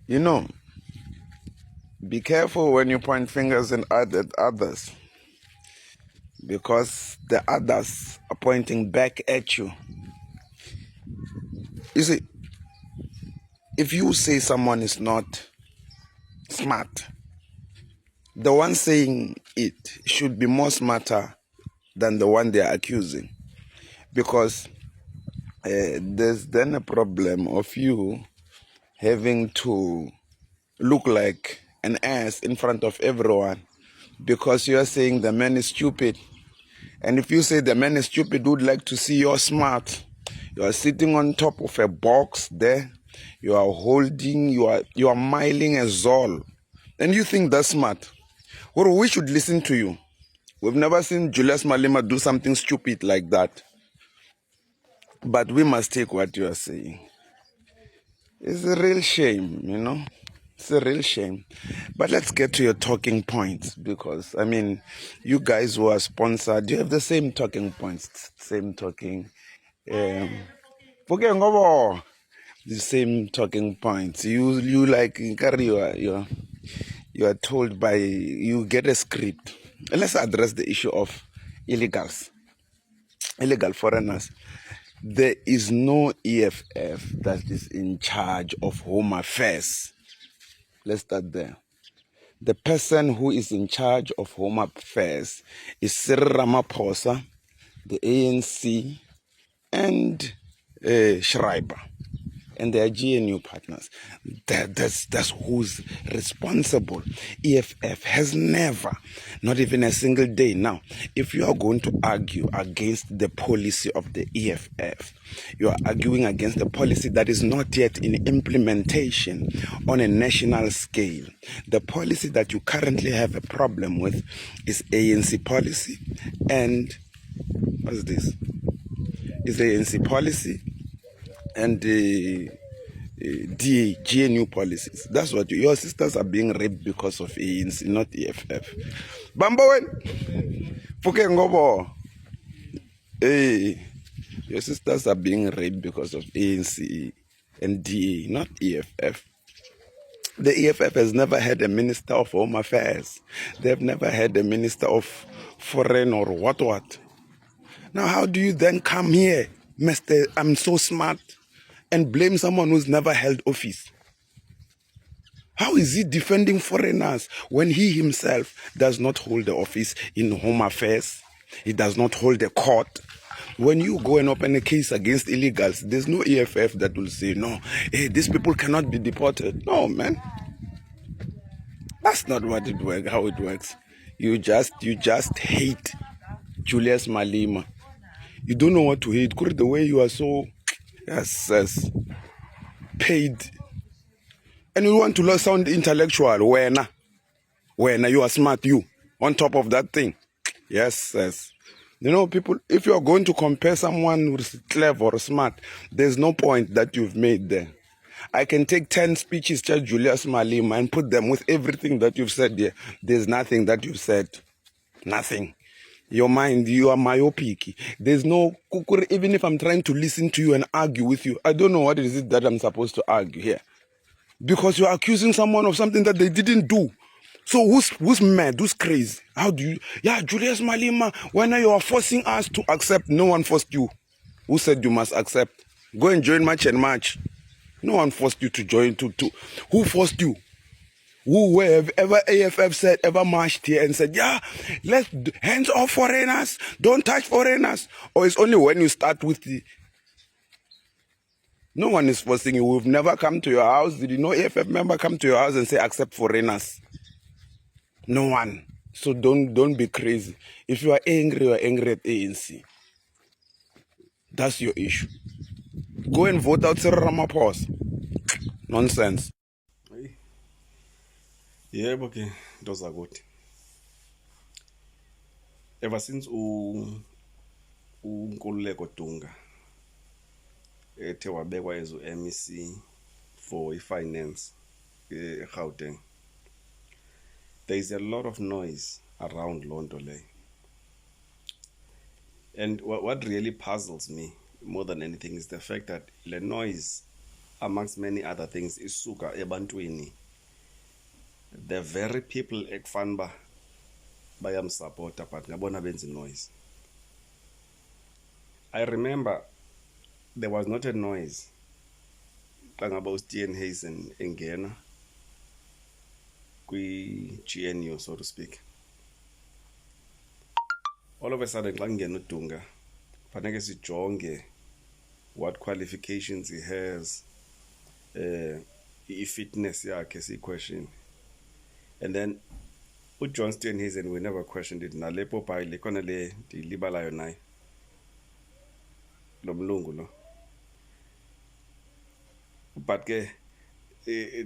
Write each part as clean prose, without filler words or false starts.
You know, be careful when you point fingers at others, because the others are pointing back at you. You see, if you say someone is not smart, the one saying it should be more smarter than the one they are accusing, because there's then a problem of you having to look like an ass in front of everyone because you are saying the man is stupid. And if you say the man is stupid, would like to see you're smart. You are sitting on top of a box there. You are holding, you are miling a Zol. And you think that's smart. Well, we should listen to you. We've never seen Julius Malema do something stupid like that. But we must take what you are saying. It's a real shame, you know. It's a real shame. But let's get to your talking points, because, I mean, you guys who are sponsored, you have the same talking points, same talking. The same talking points. You like, you are told by, you get a script. And let's address the issue of illegal foreigners. There is no EFF that is in charge of Home Affairs. Let's start there. The person who is in charge of Home Affairs is Cyril Ramaphosa, the ANC, and Schreiber, and their GNU partners. That's who's responsible. EFF has never, not even a single day. Now, if you are going to argue against the policy of the EFF, you are arguing against a policy that is not yet in implementation on a national scale. The policy that you currently have a problem with is ANC policy, and what's this? Is ANC policy and the GNU policies. That's what your sisters are being raped because of ANC, not EFF. Bambowen, Fuke Ngobo. Hey, your sisters are being raped because of ANC and DA, not EFF. The EFF has never had a minister of Home Affairs. They've never had a minister of Foreign or what. Now, how do you then come here, Mr. I'm so smart, and blame someone who's never held office? How is he defending foreigners when he himself does not hold the office in Home Affairs? He does not hold a court. When you go and open a case against illegals, there's no EFF that will say, no, hey, these people cannot be deported. No, man. That's not what it works, how it works. You just hate Julius Malema. You don't know what to hate. The way you are so yes, paid. And you want to sound intellectual. When you are smart, you on top of that thing. Yes. You know, people, if you are going to compare someone who's clever or smart, there's no point that you've made there. I can take 10 speeches to Julius Malema and put them with everything that you've said there. There's nothing that you've said. Nothing. Your mind, you are myopic. There's no kukuri. Even if I'm trying to listen to you and argue with you, I don't know what it is that I'm supposed to argue here. Because you're accusing someone of something that they didn't do. So who's mad? Who's crazy? How do you... Yeah, Julius Malema, when you are forcing us to accept, no one forced you. Who said you must accept? Go and join March and March. No one forced you to join. Who forced you? Whoever AFF said, ever marched here and said, yeah, let's hands off foreigners, don't touch foreigners. Or it's only when you start with the... No one is forcing you. We've never come to your house. Did you know AFF member come to your house and say, accept foreigners? No one. So don't be crazy. If you are angry at ANC, that's your issue. Go and vote out Cyril Ramaphosa. Nonsense. Yebo ke ndoza kuthi. Ever since uNkululeko Dunga ethe wabekwa as MEC for finance eGauteng, there is a lot of noise around Londo Lay. And what really puzzles me more than anything is the fact that the noise amongst many other things, isuka ebantwini, the very people ekufana ba bayamsupporta but ngabona benza noise. I remember there was not a noise xa ngaba uSteenhuisen engena kwi-GNU, so to speak. All of a sudden xa kungena uDunga faneke sijonge what qualifications he has, i-fitness yakhe siyi-question. And then uJohn Steenhuisen, we never questioned it. Nale Popeye le khona le ndiyilibalayo naye lo mlungu lo. But ke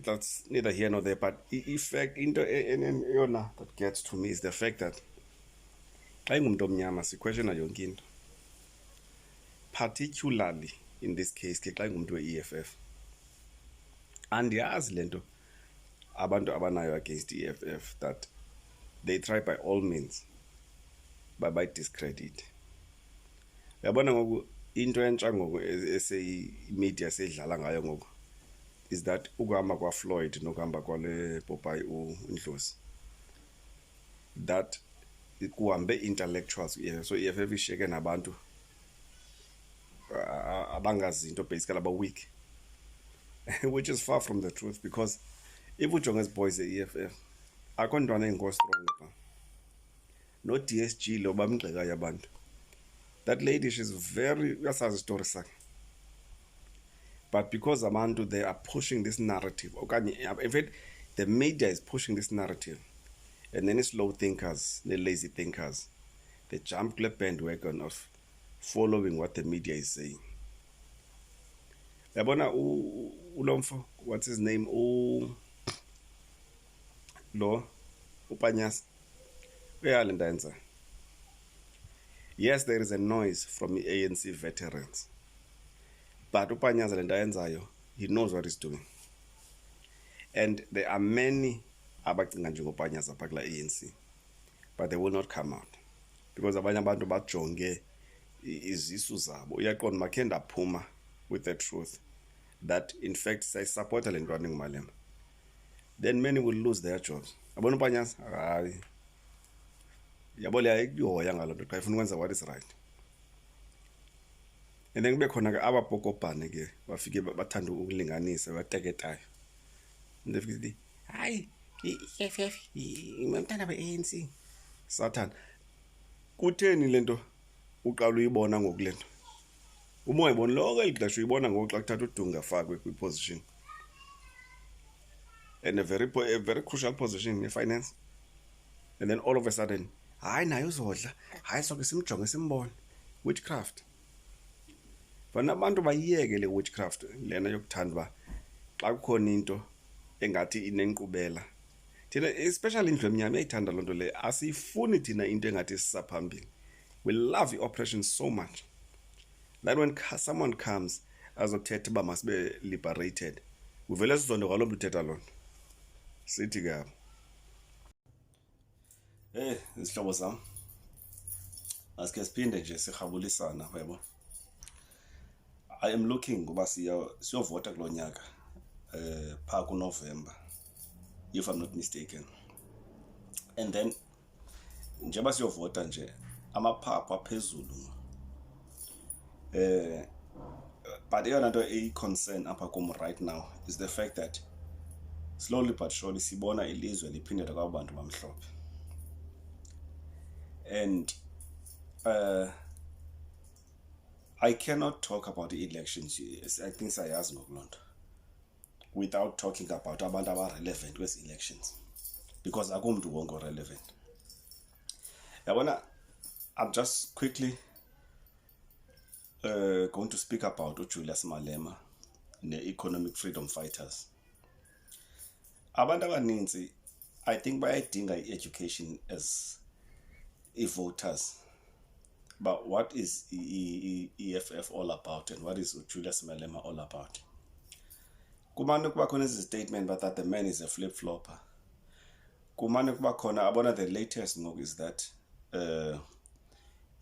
that's neither here nor there. But effect into yona that gets to me is the fact that xa ingumuntu omnyama siquestiona yonke into, particularly in this case ke xa ingumuntu we-EFF. Andiyazi lento abantu abanayo against EFF, that they try by all means by discredit. Uyabona ngoku into entsha ngoku media sedlala ngayo ngoku is that ukuhamba kwaFloyd nokuhamba kwale Popeye uNdlozi, that kuhambe intellectuals. So EFF isheke nabantu abangazi into, basically aba weak, which is far from the truth, because if ujonge as boys e-EFF akho ntwana engekho strong pha. No DSG lo bamgxekayo abantu. That lady, she's very, uyasazi story sakhe. But because abantu, they are pushing this narrative, in fact the media is pushing this narrative, and then slow thinkers, the lazy thinkers, they jump to the bandwagon of following what the media is saying. Yabona ulomfo, what's his name, uPanyas uyalenza. Yes, there is a noise from the ANC veterans, but uPanyas lendayenzayo, he knows what he's doing. And there are many abacinga njengopanyas apha kula ANC, but they will not come out because abanye abantu bajonge izisu zabo. Uyaqonda makhe ndaphuma with the truth that in fact sayisupporta le ntwana nguMalema, then many will lose their jobs. Abona uPanyas, hayi yabo le ayikuyoya ngalo nto xa ifuna ukwenza what is right. And then kube khona ke abapokopane ke bafike bathanda ukulinganisa bateketayo. Ndifike hayi i-EFF imntana be-ANC Satan. Kutheni lento uqala uyibona ngoku lento? Uma uyibona lonke elixesha uyibona ngoku xa kuthatha uDunga afakwe kwi-position, and a very crucial position in finance, and then all of a sudden hayi naye uzodla, hayi soke simjonge simbone. Witchcraft. Fana abantu bayiyeke le witchcraft lena yokuthanda ba xa kukhona into engathi inenkqubela. Thina especially indlu emnyama iyayithanda loo nto le, asiyifuni thina into engathi isisaphambili. We love the operation so much that when someone comes azothetha uba must be liberated, uvele sizonde kwalo mntu uthetha loo nto sithi kabo. Izihlobo zam, asike siphinde nje sirhabulisana, yabo. I am looking kuba siyovota kulo nyaka phaa kuNovember, if I'm not mistaken. And then njengoba siyovota nje amaphaphu aphezulu, but eyona nto eyi-concern apha kum right now is the fact that slowly but surely sibona ilizwe liphindela kwabantu bamhlophe. And I cannot talk about the elections, I think sayazi ngokulonto, without talking about abantu aba-relevant kwezi elections, because akumntu wonke o-relevant. Yabona, I'm just quickly going to speak about uJulius Malema ne-economic freedom fighters. Abantu abaninzi, I think bayayidinga i-education as voters. But what is EFF all about, and what is Julius Malema all about? Kumane kuba khona ezi statement but that the man is a flip-flopper. Kumane kuba khona, abona the latest ngoku is that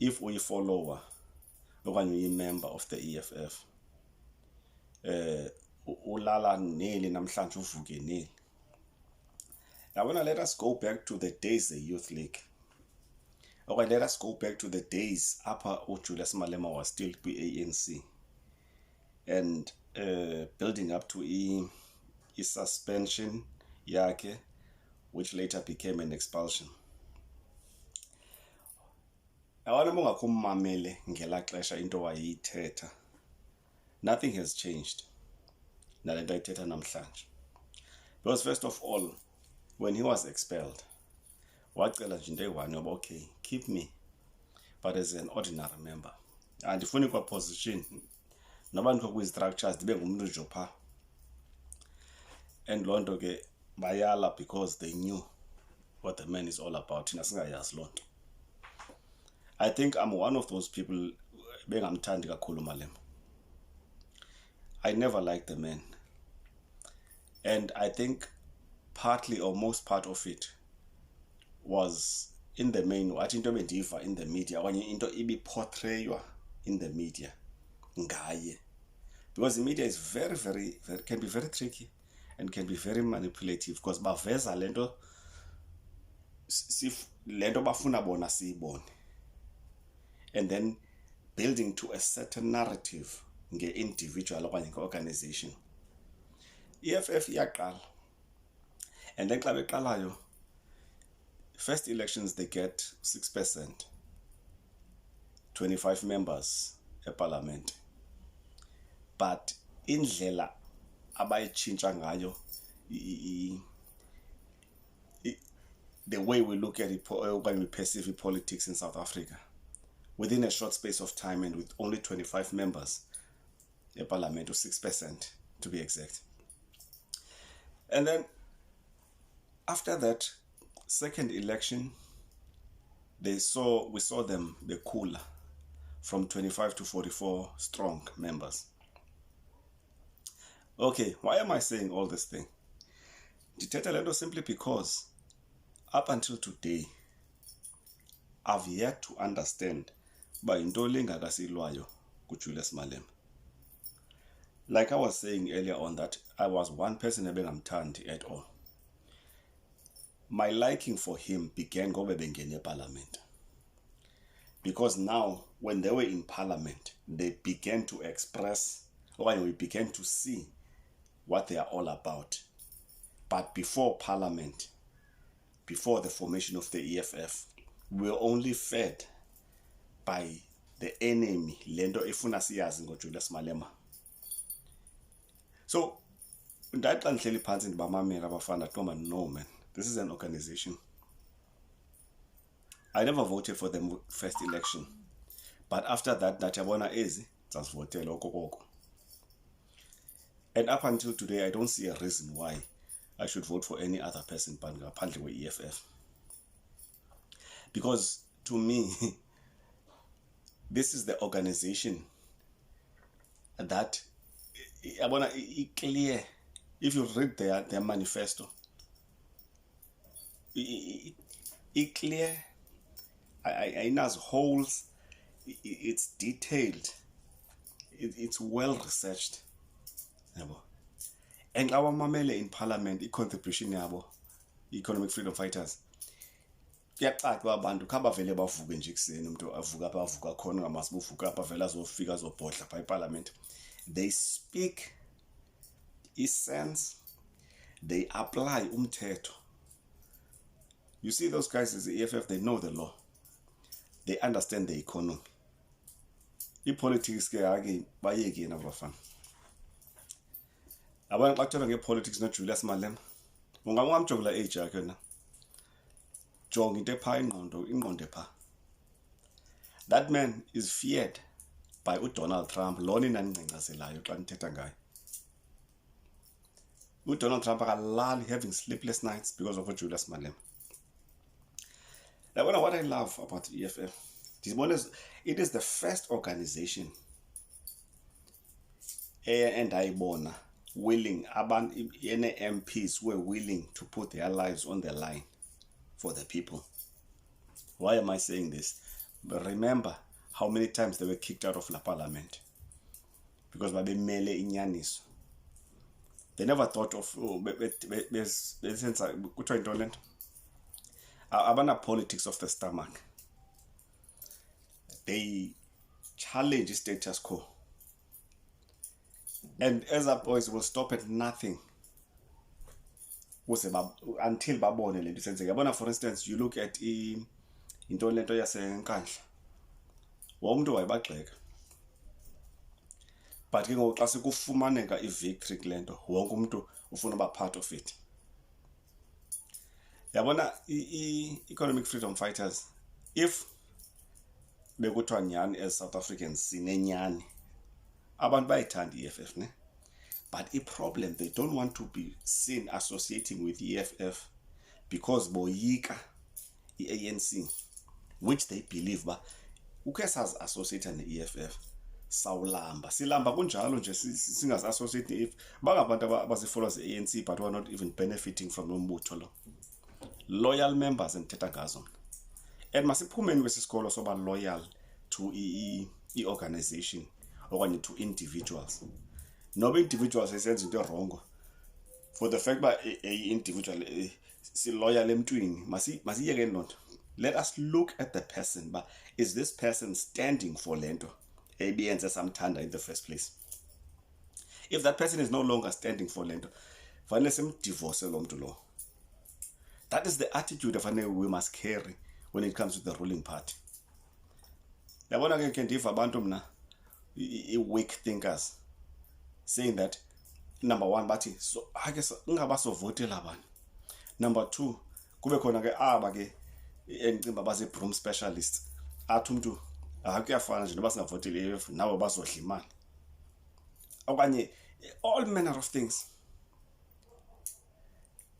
if we follower okanye uyi-member of the EFF, ulala neli namhlanje uvuke neli. Now, let us go back to the days the Youth League. Okay, let us go back to the days after Julius Malema was still ANC and building up to his suspension yakhe, which later became an expulsion. Awona mongakho ummamele ngela xesha into wayithetha. Nothing has changed. Nale nto ayithetha namhlanje. Because first of all, when he was expelled, wacela nje into eyi-one yoba okay, keep me, but as an ordinary member. Andifuni kwa position noba ndikho kwi-structures ndibe ngumntu nje phaa. And loo nto ke bayala because they knew what the man is all about. Thina singayazi loo nto. I think I'm one of those people bengamthandi kakhulu Malema. I never liked the man. And I think partly or most part of it was in the main what into bendiva in the media okanye into ibiportraywa in the media ngaye, because the media is very can be very tricky and can be very manipulative because baveza lento bafuna bona siyibone, and then building to a certain narrative nge-individual okanye nge-organization. EFF iyaqala, and then xa beqalayo, first elections they get 6%, 25 members eParliament. But indlela abayitshintsha ngayo the way we look at it, when we perceive politics in South Africa, within a short space of time and with only 25 members eParliament, or 6% to be exact. And then after that second election, we saw them be cooler from 25 to 44 strong members. Okay, why am I saying all this thing? Ndithetha le nto simply because up until today, I've yet to understand uba yinto le ngakasilwayo kuJulius Malema. Like I was saying earlier on, that I was one person ebengamthandi at all. My liking for him began ngoba bengene eParliament. Because now, when they were in Parliament, they began to express, or we began to see what they are all about. But before Parliament, before the formation of the EFF, we were only fed by the enemy, lento efuna siyazi ngoJulius Malema. So, ndathi ndihleli phansi ndibamamela abafana ntombi, no man, this is an organization. I never voted for the first election, but after that, ndiyabona ezi zazivotela okokoko. And up until today, I don't see a reason why I should vote for any other person ngaphandle kwe-EFF. Because to me, this is the organization that, yabona, clear. If you read their manifesto, it's clear. I know holes. It's detailed. It's well researched. And our mamele in Parliament, contribution yabo, Economic Freedom Fighters. Kuyacaca uba abantu khabavele bavuke nje ekuseni, umuntu avuka apha avuka khona ngamasibuvuka apha vele azofika azobhodla pha eParliament. They speak essence, they apply umthetho. You see those guys as the EFF, they know the law. They understand the economy. I-politics ke ake bayeke yena bafana. Abantu xa kuthelwa nge-politics noJulius Malema, ungamjongela age yakhe na. Jonga into epha ingqondo epha. That man is feared by uDonald Trump, lona inandingcazelayo xa nithetha ngayo. uDonald Trump akalali having sleepless nights because of uJulius Malema. Now, what I love about the EFF, it is the first organization and ayibona willing, any MPs were willing to put their lives on the line for the people. Why am I saying this? But remember how many times they were kicked out of the Parliament because babemele inyaniso. They never thought of besenza kuthiwa yintoni le nto, abana-politics of the stomach. They challenge status quo, and as our boys will stop at nothing until babone le nto isenzeka. Yabona, for instance, you look at intoni le nto yasenkandla, wonke umntu wayebagxeka, but ke ngoku xa sekufumaneka i-victory kule nto, wonke umntu ufuna uba part of it. Yabona, economic freedom fighters, if bekuthiwa nyhani as South Africans sinenyani, abantu bayayithanda i-EFF, ne? But i-problem, they don't want to be seen associating with the EFF because boyika i-ANC, which they believe ba ukhe sazi-associate ne-EFF sawulamba, silamba kunjalo nje singazi-associate ne-EFF. Bangabantu abazi-follow ze-ANC but who are not even benefiting from lo mbutho lo. Loyal members endithetha ngazo, and masiphumeni kwesisikolo soba loyal to i-organization okanye to individuals. Noba individuals esenza into erongo, for the fact ba individual si-loyal emntwini, masiyeke loo nto. Let us look at the person, but is this person standing for le nto ebiyenze samthanda in the first place? If that person is no longer standing for le nto, fanele simdivorce lo mntu lo. That is the attitude we must carry when it comes to the ruling party. Yabona ke ndiva abantu mna i-weak thinkers saying that, number one, bathi so ake ungabasovotela abantu. Number two, kube khona ke aba ke engicimba bazi-broom specialists, athi umntu kuyafana nje noba singavoteli i-EFF nawe bazodla imali, okanye all manner of things.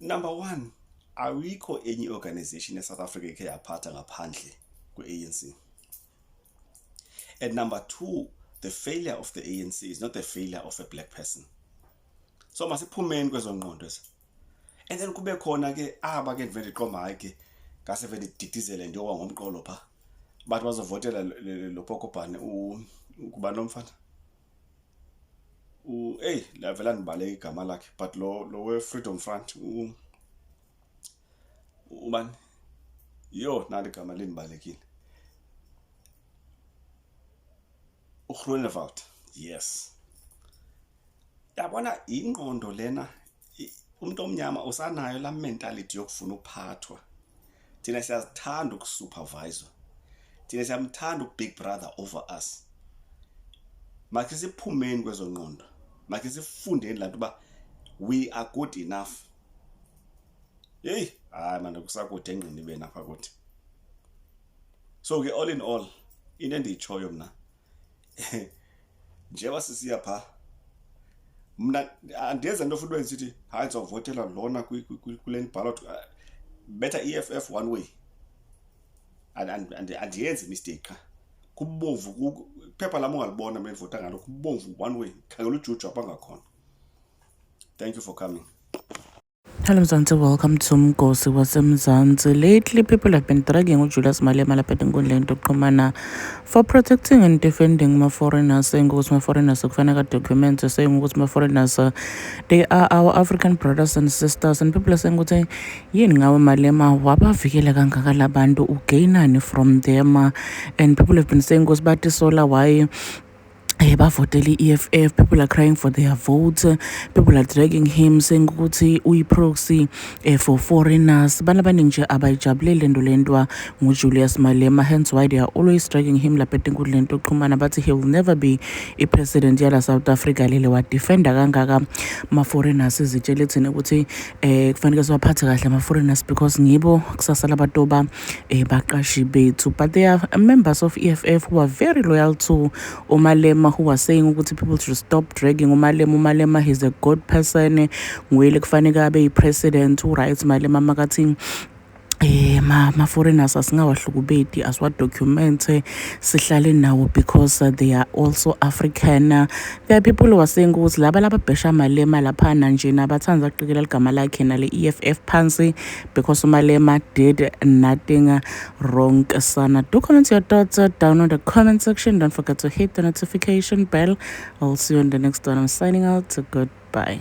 Number one, awikho enye organization eSouth Africa ekhe yaphatha ngaphandle kwe-ANC. And number two, the failure of the ANC is not the failure of a black person. So masiphumeni kwezo ngqondo ezi. And then kube khona ke aba ke ndivele ndiqomba hayi ke ngase vele didizele nje ngomqolo pha, bathi bazovotela lo Pokopane kuba nomfana la vela ndibaleka igama lakhe, but lo we-Freedom Front ubani, yo nali igama lindibalekile, uGroenewald. Yes, yabona ingqondo lena, umuntu omnyama usanayo la mentality yokufuna ukuphathwa. Thina siyazithanda ukusupervisor, thina siyamthanda big brother over us. Makhe siphumeni kwezo ngqondo, makhe sifundeni lanto ba we are good enough. Hayi manje kusakude engqini bena apha kuthi. So ke all in all, into endiyitshoyo mna njengoba sisiya pha, mna andiyenza into futhi benzithi hayi ndizovotela lona kule ballot, better EFF one way. Andiyenzi mistake qha, kubomvu phepha lami ungalibona mina ndivota ngalo, kubomvu one way, khangela uJuju apha ngakhona. Thank you for coming. Hello Mzansi, welcome to Mgosi waseMzansi. Lately, people have been dragging uJulius Malema lapha enkundleni yokuxhumana for protecting and defending ma-foreigners, saying ukuthi ma-foreigners kufanele documents, saying ukuthi ma-foreigners they are our African brothers and sisters, and people are saying ukuthi yini ngawe Malema wabavikela kangaka labantu, ugainani from them, and people have been saying ukuthi bathi sola why bavotele EFF, people are crying for their votes, people are dragging him saying ukuthi uyi-proxy for foreigners. Bana baningi nje abayijabulele lento lentwa nguJulius Malema, hence why they are always dragging him lapha enkundleni yokuxhumana bathi he will never be a president yala South Africa. Lele wadefenda kangaka ma-foreigners, izitshele thina ukuthi kufanele siwaphathe kahle ama-foreigners because ngibo kusasa labatoba baqashi bethu. But they are members of EFF who are very loyal to uMalema, who was saying ukuthi people should stop dragging uMalema. He's a good person, nguyele kufanele abe yi-president, who-rights Malema makathi ma-foreigners asingawahlukubedi, asiwadocumente, sihlale nawo because they are also African. There are people who are saying ukuthi laba bhesha Malema laphana nje nabathanza ukuqikelela igama lakhe nale EFF phansi because uMalema did nothing wrong sana. Do comment your thoughts down on the comment section. Don't forget to hit the notification bell. I'll see you on the next one. I'm signing out. Goodbye.